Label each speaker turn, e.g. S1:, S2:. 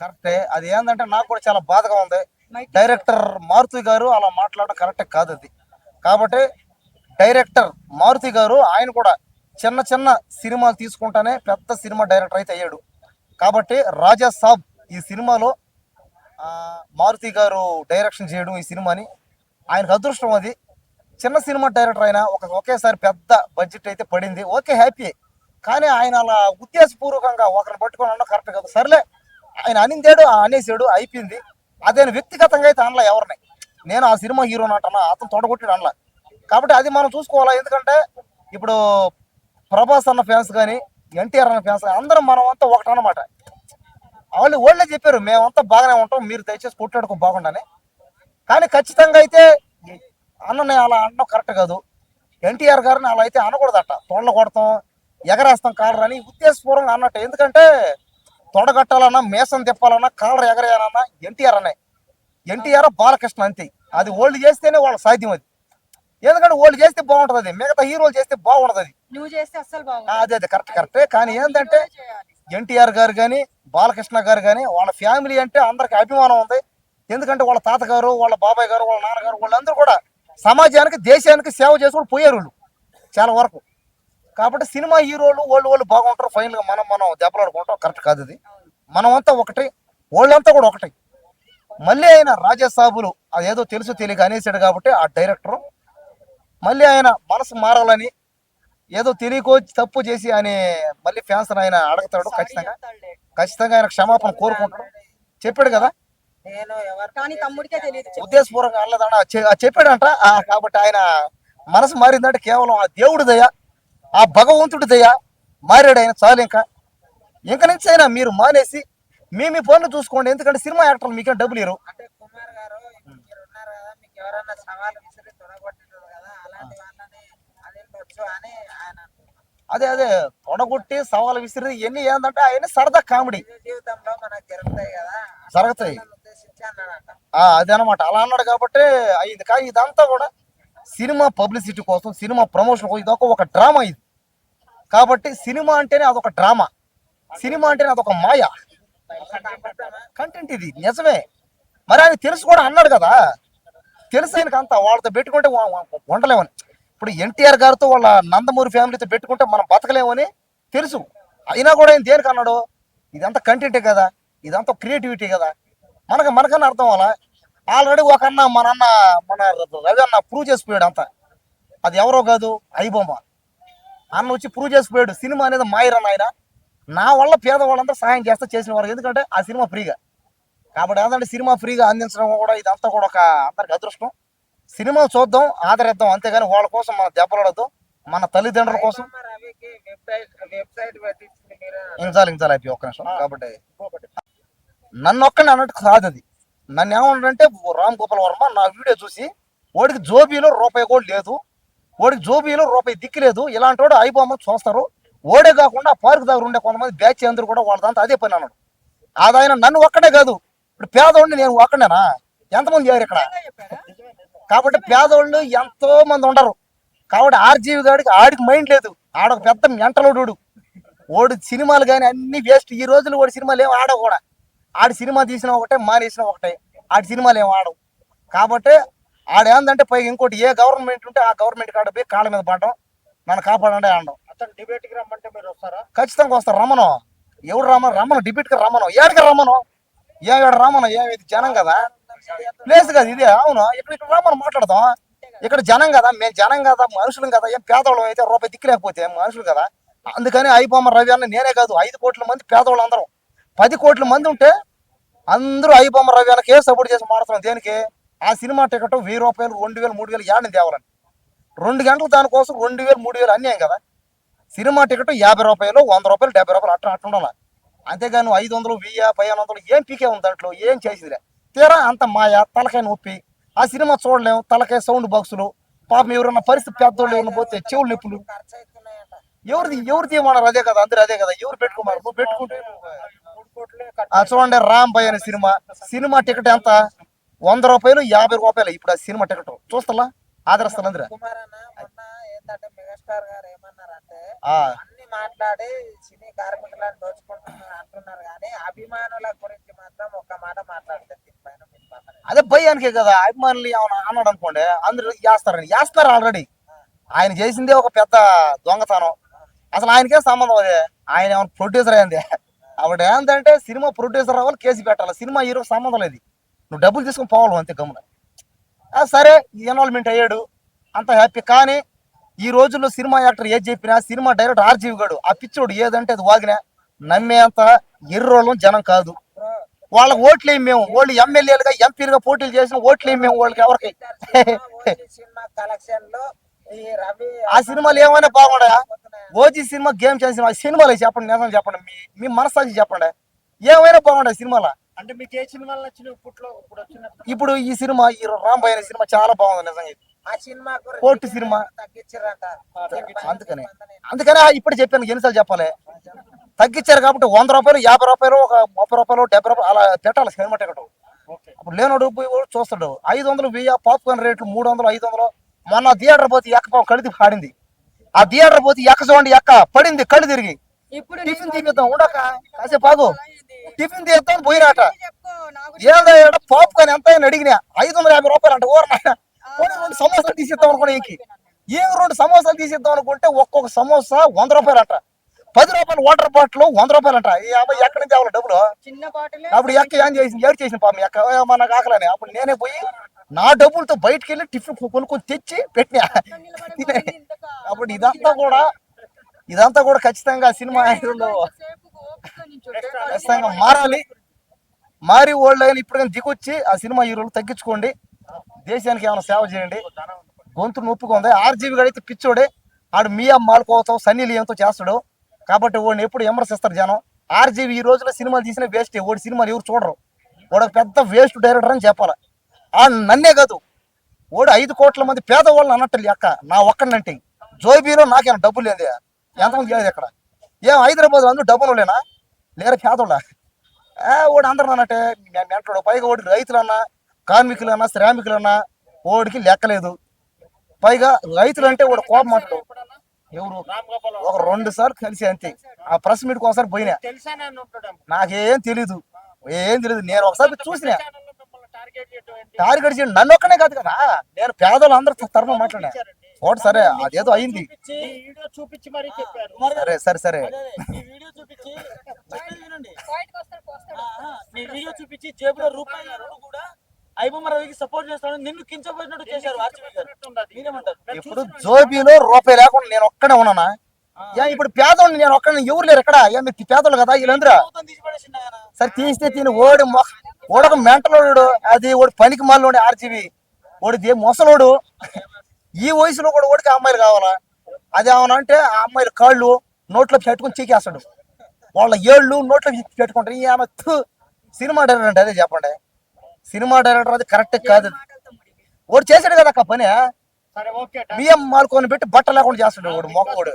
S1: కరెక్టే. అది ఏందంటే నాకు కూడా చాలా బాధగా ఉంది. డైరెక్టర్ మారుతి గారు అలా మాట్లాడడం కరెక్టే కాదు అది. కాబట్టి డైరెక్టర్ మారుతి గారు ఆయన కూడా చిన్న చిన్న సినిమాలు తీసుకుంటానే పెద్ద సినిమా డైరెక్టర్ అయితే అయ్యాడు. కాబట్టి రాజా సాబ్ ఈ సినిమాలో మారుతి గారు డైరెక్షన్ చేయడం ఈ సినిమాని ఆయనకు అదృష్టం అది. చిన్న సినిమా డైరెక్టర్ అయినా ఒకేసారి పెద్ద బడ్జెట్ అయితే పడింది, ఓకే హ్యాపీ. కానీ ఆయన అలా ఉద్దేశపూర్వకంగా ఒకరిని పట్టుకొని ఉండడం కరెక్ట్ కాదు. సర్లే ఆయన అనిందేడు అనేసాడు అయిపోయింది. అదే వ్యక్తిగతంగా అయితే అనలా ఎవరిని. నేను ఆ సినిమా హీరోని అంటున్నా, అతను తొడగొట్టాడు అనలా. కాబట్టి అది మనం చూసుకోవాలా. ఎందుకంటే ఇప్పుడు ప్రభాస్ అన్న ఫ్యాన్స్ కానీ ఎన్టీఆర్ అన్న ఫ్యాన్స్ కానీ అందరం మనం అంతా ఒకటన్నమాట. వాళ్ళే చెప్పారు మేమంతా బాగానే ఉంటాం, మీరు దయచేసి కొట్లాడుకో బాగుండని. కానీ ఖచ్చితంగా అయితే అన్నని అలా అనడం కరెక్ట్ కాదు. ఎన్టీఆర్ గారిని అలా అయితే అనకూడదట. తొడలు కొడతాం, ఎగరేస్తాం కాలర్ అని ఉద్దేశపూర్వకంగా అన్నట్టు. ఎందుకంటే తొడగట్టాలన్నా, మేసం తిప్పాలన్నా, కాలర్ ఎగరేయాలన్నా ఎన్టీఆర్ అనే. ఎన్టీఆర్ బాలకృష్ణ అంతే. అది ఓల్డ్ చేస్తేనే వాళ్ళకి సాధ్యం అది. ఎందుకంటే వాళ్ళు చేస్తే బాగుంటది, అది మిగతా హీరోలు చేస్తే బాగుంటది. అది
S2: నువ్వు చేస్తే అస్సలు
S1: అదే అదే కరెక్టే. కానీ ఏంటంటే ఎన్టీఆర్ గారు కానీ బాలకృష్ణ గారు కానీ వాళ్ళ ఫ్యామిలీ అంటే అందరికి అభిమానం ఉంది. ఎందుకంటే వాళ్ళ తాతగారు, వాళ్ళ బాబాయ్ గారు, వాళ్ళ నాన్నగారు వాళ్ళందరూ కూడా సమాజానికి దేశానికి సేవ చేసుకుని పోయారు వాళ్ళు చాలా వరకు. కాబట్టి సినిమా హీరోలు వాళ్ళు బాగుంటారు, ఫైనల్గా మనం దెబ్బలాడుకుంటాం కరెక్ట్ కాదు అది. మనమంతా ఒకటి, వాళ్ళంతా కూడా ఒకటి. మళ్ళీ ఆయన రాజాసాబులు అదేదో తెలుసు తెలియక అనేసాడు కాబట్టి ఆ డైరెక్టర్ మళ్ళీ ఆయన మనసు మారాలని ఏదో తెలియకో తప్పు చేసి అని మళ్ళీ ఫ్యాన్స్ ఆయన అడుగుతాడు. ఖచ్చితంగా ఆయన క్షమాపణ కోరుకుంటాడు. చెప్పాడు కదా, ఉద్దేశపూర్వకంగా అనలేదంట చెప్పాడంట. కాబట్టి ఆయన మనసు మారిందంటే కేవలం ఆ దేవుడి దయ, ఆ భగవంతుడి దయ మారాడు ఆయన. చాలు ఇంకా నుంచి అయినా మీరు మానేసి మీ పనులు చూసుకోండి. ఎందుకంటే సినిమా యాక్టర్లు మీకేం డబ్బులు ఇరు. అదే తొడగొట్టి సవాలు విసిరి ఇవన్నీ ఏంటంటే ఆయన సరదా కామెడీ
S3: జీవితంలో మనకు జరుగుతాయి కదా,
S1: జరుగుతాయి. అదే అనమాట. అలా అన్నాడు కాబట్టి అయింది. కానీ ఇదంతా కూడా సినిమా పబ్లిసిటీ కోసం, సినిమా ప్రమోషన్ కోసం ఇదొక ఒక డ్రామా ఇది. కాబట్టి సినిమా అంటేనే అదొక డ్రామా, సినిమా అంటేనే అదొక మాయ కంటెంట్. ఇది నిజమే. మరి ఆయన తెలుసు కూడా అన్నాడు కదా, తెలుసు ఆయనకు అంతా. వాళ్ళతో పెట్టుకుంటే ఉండలేమని. ఇప్పుడు ఎన్టీఆర్ గారితో వాళ్ళ నందమూరి ఫ్యామిలీతో పెట్టుకుంటే మనం బతకలేమని తెలుసు. అయినా కూడా ఆయన దేనికి అన్నాడు, ఇదంతా కంటెంటే కదా, ఇదంతా క్రియేటివిటీ కదా, మనకన్నా అర్థం అవ్వాలా. ఆల్రెడీ ఒక అన్న మన రవి అన్న ప్రూవ్ చేసిపోయాడు అంతా. అది ఎవరో కాదు, ఐబొమ్మ అన్న వచ్చి ప్రూవ్ చేసిపోయాడు. సినిమా అనేది మాయరన్న ఆయన. నా వల్ల పేదవాళ్ళంతా సహాయం చేసిన వారు. ఎందుకంటే ఆ సినిమా ఫ్రీగా. కాబట్టి ఏంటంటే సినిమా ఫ్రీగా అందించడం కూడా ఇదంతా కూడా ఒక అందరికి అదృష్టం. సినిమా చూద్దాం, ఆదరిద్దాం, అంతేగాని వాళ్ళ కోసం మనం దెబ్బలాడద్దు. మన తల్లిదండ్రుల కోసం ఇంచాలి అయిపోయి ఒక్క నిమిషం. కాబట్టి నన్ను ఒక్కడిని అన్నట్టు కాదు అది. నన్ను ఏమంటారంటే రామ్ గోపాల్ వర్మ నా వీడియో చూసి వాడికి జోబీలో రూపాయి కూడా లేదు, వాడికి జోబీలో రూపాయి దిక్కు లేదు, ఇలాంటి వాడు ఐబొమ్మ చూస్తారు. ఓడే కాకుండా పార్క్ దగ్గర ఉండే కొంతమంది బ్యాచ్ అందరూ కూడా వాళ్ళదంతా అదే పని అన్నాడు. ఆయన నన్ను ఒక్కడే కాదు, ఇప్పుడు పేదవాడిని నేను ఒక్కడేనా, ఎంతమంది చేయరు ఇక్కడ. కాబట్టి పేదవాళ్ళు ఎంతో మంది ఉండరు. కాబట్టి ఆర్జీవి గాడికి ఆడికి మైండ్ లేదు, ఆడొక పెద్ద మెంటలోడు. ఓడి సినిమాలు కానీ అన్ని వేస్ట్. ఈ రోజులు వాడి సినిమాలు ఏమి ఆడవు కూడా. ఆడి సినిమా తీసిన ఒకటే, మానేసిన ఒకటే, ఆడి సినిమాలు ఏమి ఆడవు. కాబట్టి ఆడేందంటే పైగా ఇంకోటి, ఏ గవర్నమెంట్ ఉంటే ఆ గవర్నమెంట్ కాడ పోయి కాళ్ళ మీద పడడం, నన్ను కాపాడండి అనడం.
S3: అతను డిబేట్కి రమ్మంటే మీరు వస్తారా?
S1: ఖచ్చితంగా వస్తారు. రమ్మను. ఎవడు రమ్మను డిబేట్కి రమ్మను. ఏడికి రమ్మను, ఏడు రమ్మను. ఏది జనం కదా, ప్లేస్ కదా ఇది. అవును, ఇక్కడ రమ్మను మాట్లాడదాం. ఇక్కడ జనం కదా, మేము జనం కదా, మనుషులు కదా. ఏం పేదవాళ్ళం అయితే రూపాయి దిక్కు లేకపోతే మనుషులు కదా. అందుకని ఐబొమ్మ రవి అన్న నేనే కాదు, 5 కోట్ల మంది పేదవాళ్ళు అందరం, 10 కోట్ల మంది ఉంటే అందరూ ఐబొమ్మ రవి అన్నకే సపోర్ట్ చేసి మాడుతున్నాం. దేనికి? ఆ సినిమా టికెట్ 1000 రూపాయలు, 2000, 3000 ఏడని తేవాలని 2 గంటలు దానికోసం 2000, 3000 అన్యాయం కదా. సినిమా టికెట్ 50 రూపాయలు, 100 రూపాయలు, 70 రూపాయలు అట్లా ఉండాలి. అంతేగాని 500, 1000, 1500 ఏం పీకే ఉంది దాంట్లో, ఏం చేసిదిలే. తీరా అంత మాయ, తలకాయ నొప్పి. ఆ సినిమా చూడలేము, తలకాయ సౌండ్ బాక్సులు. పాపం ఎవరన్నా పరిస్థితి పెద్దోళ్ళు ఎవరైనా పోతే చెవులు నొప్పులు. ఎవరిది ఏమన్నారు అదే కదా, అందరూ అదే కదా. ఎవరు పెట్టుకున్నారు? నువ్వు పెట్టుకుంటే చూడండి, రామ్ భయ్ అనే సినిమా టికెట్ ఎంత? 100 రూపాయలు, 50 రూపాయలు. ఇప్పుడు ఆ సినిమా టికెట్ చూస్తా ఆదరిస్తారు అందరూ.
S3: మెగాస్టార్ గారు ఏమన్నారంటే, అన్ని మాట్లాడి సినీ కార్మికులను దోచుకుంటున్నారు అంటున్నారు, కానీ అభిమానుల గురించి మాత్రం ఒక్క మాట మాట్లాడితే పైన మీ పక్కన
S1: అదే భయానికే కదా అభిమానులు ఏమన్నా అన్నాడు అనుకోండి అందరూ వేస్తారు ఆల్రెడీ. ఆయన చేసిందే ఒక పెద్ద దొంగతనం. అసలు ఆయనకే సంబంధం అదే. ఆయన ఏమైనా ప్రొడ్యూసర్ అయింది. ఆవిడ ఏంటంటే సినిమా ప్రొడ్యూసర్ అవ్వాలి, కేసు పెట్టాలి. సినిమా హీరో సంబంధం లేదు. నువ్వు డబ్బులు తీసుకొని పోవాలి అంతే గమ్మున. సరే ఇన్వాల్వ్మెంట్ అయ్యాడు, అంత హ్యాపీ. కానీ ఈ రోజుల్లో సినిమా యాక్టర్ ఏది చెప్పినా, సినిమా డైరెక్టర్ ఆర్జీవి గాడు ఆ పిచ్చోడు ఏదంటే అది వాగినా నమ్మేంత ఎర్రోళ్ళం జనం కాదు. వాళ్ళకి ఓట్లు ఏమి మేము, వాళ్ళు ఎమ్మెల్యేలుగా ఎంపీలుగా పోటీలు చేసిన ఓట్లు ఏమి మేము వాళ్ళకి ఎవరికి.
S3: సినిమా కలెక్షన్ లో ఈ రవి
S1: ఆ సినిమాలు ఏమైనా బాగుండా? ఓజీ సినిమా గేమ్ చేసిన ఆ సినిమాలు చెప్పండి, నిజం చెప్పండి, మీ మనసాక్షి చెప్పండి, ఏమైనా బాగుండే సినిమాలో.
S3: అంటే మీకు ఏ సినిమాలు నచ్చిన ఇప్పట్లో ఇప్పుడు వచ్చిన
S1: ఇప్పుడు ఈ సినిమా ఈ రాంబాయ్ అనే సినిమా చాలా బాగుంది నిజంగా.
S3: ఆ సినిమా
S1: కోర్టు సినిమా
S3: తగ్గించారంట.
S1: అందుకనే ఇప్పుడు చెప్పాను, ఎన్నిసార్లు చెప్పాలి. తగ్గించారు కాబట్టి 100 రూపాయలు, 50 రూపాయలు, ఒక 30 రూపాయలు, 70 రూపాయలు అలా పెట్టాలి సినిమా టికెట్. అప్పుడు లేనోడు పోయి కూడా చూస్తాడు. 500, 1000 పాప్కార్న్ రేట్లు 300, 500. మొన్న థియేటర్ పోతే ఎక్క కడిది పాడింది. ఆ థియేటర్ పోతే ఎక్క చూడండి, ఎక్క పడింది కళ్ళు తిరిగి. టిఫిన్ తీపిద్దాం ఉండక కాసేపు ఆగు, టిఫిన్ తీద్దాం పోయినాట. ఏదో పాప్కార్న్ ఎంత అని అడిగినా 550 రూపాయలు అంట. ఊరనాయన 2 సమోసాలు తీసిద్దాం అనుకున్నా. ఏం 2 సమోసాలు తీసిద్దాం అనుకుంటే ఒక్కొక్క సమోసా 100 రూపాయలు అంట. 10 రూపాయలు వాటర్ బాటిల్ 100 రూపాయలు అంట. ఈ అబ్బాయి ఎక్కడి నుంచి కావాలి డబ్బులు? అప్పుడు ఎక్క ఏం చేసింది, ఏడు చేసిన పాపం ఎక్క నాకు ఆకలని. అప్పుడు నేనే పోయి నా డబ్బులతో బయటకు వెళ్ళి టిఫిన్ కొనుక్కొని తెచ్చి పెట్టినా. అప్పుడు ఇదంతా కూడా ఖచ్చితంగా సినిమా యాక్టర్లు ఖచ్చితంగా మారాలి. మారి ఓల్డ్ అయిన ఇప్పుడు కానీ దిగొచ్చి ఆ సినిమా హీరోలు తగ్గించుకోండి, దేశానికి ఏమైనా సేవ చేయండి. గొంతు నొప్పుగా ఉంది. ఆర్జీవి గడైతే పిచ్చోడే, ఆడు మీ మాల్కోతో సన్నీ లియోన్తో చేస్తాడు కాబట్టి వాడిని ఎప్పుడు విమర్శిస్తారు జనం. ఆర్జీవి ఈ రోజులో సినిమాలు తీసిన వేస్ట్. వాడి సినిమాలు ఎవరు చూడరు. వాడు ఒక పెద్ద వేస్ట్ డైరెక్టర్ అని చెప్పాలి. ఆ నన్నే కాదు, వాడు 5 కోట్ల మంది పేదవాళ్ళని అన్నట్టు అక్క నా ఒక్కడంటే. జోబీలో నాకేమైనా డబ్బులు లేదు, ఎంతమంది లేదు ఇక్కడ. ఏం హైదరాబాద్ అందరూ డబ్బులు లేనా? లేరా పేదోళ్ళ? వాడు అందరూ అన్నట్టే మెంటాడు. పైగా వాడి రైతులన్నా, కార్మికులన్నా, శ్రామికులన్నా వాడికి లెక్కలేదు. పైగా రైతులు అంటే వాడు కోపం అంటాడు. ఎవరు ఒక 2 సార్లు కలిసి అంతే. ఆ ప్రెస్ మీట్ ఒకసారి పోయినా, నాకేం తెలీదు, నేను ఒకసారి చూసినా. టార్గెట్ చేయండి నన్ను ఒక్కనే కాదు కదా, నేను పేదలు అందరూ తరఫున మాట్లాడా. ఓటు సరే అదేదో అయింది. సరే
S2: చూపించి జేబులో రూపాయలు కూడా ఐబొమ్మ రవికి సపోర్ట్ చేస్తాడు, నిన్ను కించపోయినట్టు చేశారు.
S1: ఇప్పుడు జోబీలో రూపాయి లేకుండా నేను ఒక్కడే ఉన్నానా? ఇప్పుడు పేదోళ్ళు నేను ఒక్కడే, ఎవరు లేరు ఇక్కడ. మీరు పేదోళ్ళు కదా వీళ్ళందరూ. సరే తీస్తే తిని ఓడొక మెంటలోడు, అది ఓడి పనికి మాలోడు. ఆర్జీవి ఓడిది ముసలోడు. ఈ వయసులో కూడా ఓడికి అమ్మాయిలు కావాలా? అది ఏమనంటే ఆ అమ్మాయిలు కాళ్ళు నోట్లో పెట్టుకుని చీకేస్తాడు. వాళ్ళ ఏళ్ళు నోట్లో పెట్టుకుంటారు. ఈ ఆమె సినిమా డైరెక్టర్ అంటే అదే చెప్పండి. సినిమా డైరెక్టర్ అది కరెక్ట్ కాదు. ఓడి చేశాడు కదా అక్క పని. బియ్యం మాల్కొని పెట్టి బట్ట లేకుండా చేస్తాడు వాడు మొక్కడు.